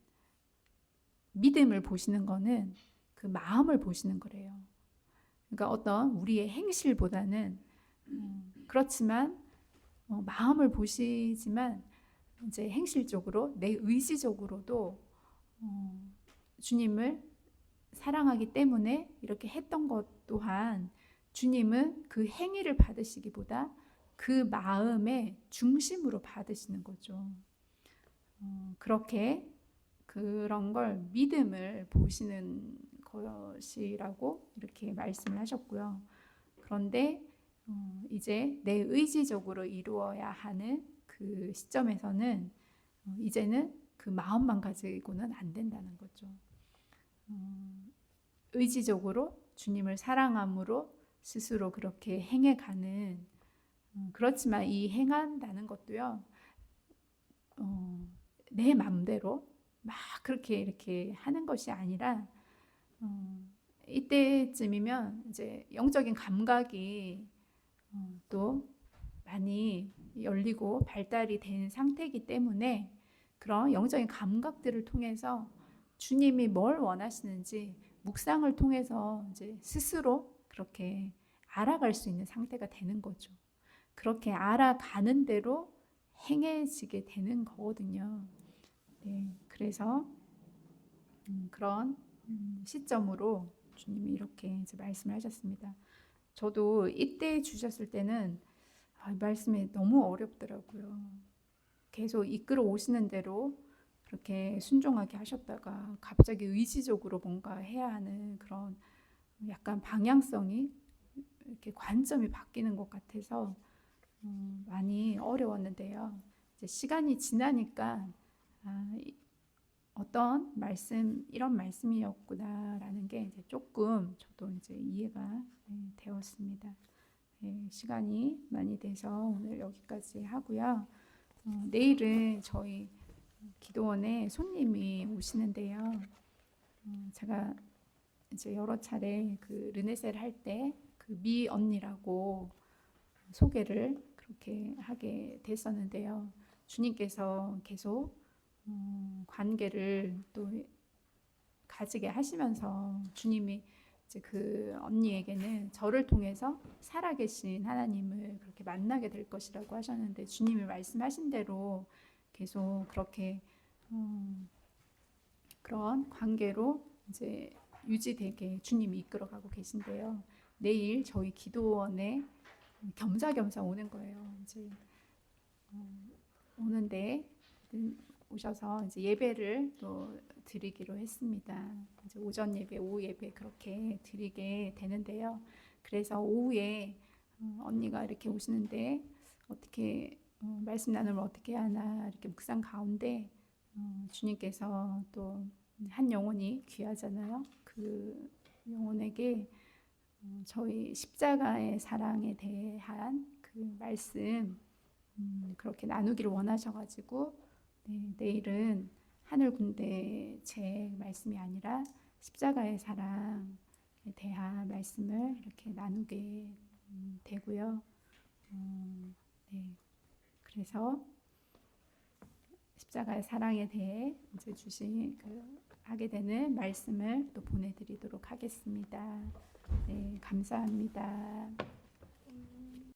믿음을 보시는 거는 그 마음을 보시는 거래요. 그러니까 어떤 우리의 행실보다는 그렇지만 마음을 보시지만 이제 행실적으로 내 의지적으로도 주님을 사랑하기 때문에 이렇게 했던 것 또한 주님은 그 행위를 받으시기보다 그 마음의 중심으로 받으시는 거죠. 그렇게 그런 걸 믿음을 보시는 것이라고 이렇게 말씀을 하셨고요. 그런데 이제 내 의지적으로 이루어야 하는 그 시점에서는 이제는 그 마음만 가지고는 안 된다는 거죠. 의지적으로 주님을 사랑함으로 스스로 그렇게 행해가는, 그렇지만 이 행한다는 것도요, 내 맘대로 막 그렇게 이렇게 하는 것이 아니라, 이때쯤이면 이제 영적인 감각이 또 많이 열리고 발달이 된 상태이기 때문에 그런 영적인 감각들을 통해서 주님이 뭘 원하시는지 묵상을 통해서 이제 스스로 그렇게 알아갈 수 있는 상태가 되는 거죠. 그렇게 알아가는 대로 행해지게 되는 거거든요. 네, 그래서 그런 시점으로 주님이 이렇게 이제 말씀을 하셨습니다. 저도 이때 주셨을 때는 말씀이 너무 어렵더라고요. 계속 이끌어 오시는 대로 그렇게 순종하게 하셨다가 갑자기 의지적으로 뭔가 해야 하는 그런 약간 방향성이 이렇게 관점이 바뀌는 것 같아서 많이 어려웠는데요. 이제 시간이 지나니까 어떤 말씀, 이런 말씀이었구나라는 게 이제 조금 저도 이제 이해가 되었습니다. 시간이 많이 돼서 오늘 여기까지 하고요. 내일은 저희 기도원에 손님이 오시는데요. 제가 이제 여러 차례 그 르네셀 할 때 그 미 언니라고 소개를 그렇게 하게 됐었는데요. 주님께서 계속 관계를 또 가지게 하시면서 주님이 이제 그 언니에게는 저를 통해서 살아계신 하나님을 그렇게 만나게 될 것이라고 하셨는데, 주님이 말씀하신 대로 계속 그렇게 그런 관계로 이제 유지되게 주님이 이끌어가고 계신데요. 내일 저희 기도원에 겸사겸사 오는 거예요. 이제 오는데 오셔서 이제 예배를 또 드리기로 했습니다. 이제 오전 예배, 오후 예배 그렇게 드리게 되는데요. 그래서 오후에 언니가 이렇게 오시는데 어떻게 말씀 나누면 어떻게 하나 이렇게 묵상 가운데 주님께서 또 한 영혼이 귀하잖아요. 그 영혼에게 저희 십자가의 사랑에 대한 그 말씀 그렇게 나누기를 원하셔가지고 내일은 하늘 군대 제 말씀이 아니라 십자가의 사랑에 대한 말씀을 이렇게 나누게 되고요. 그래서 십자가의 사랑에 대해 이제 주신 하게 되는 말씀을 또 보내드리도록 하겠습니다. 감사합니다.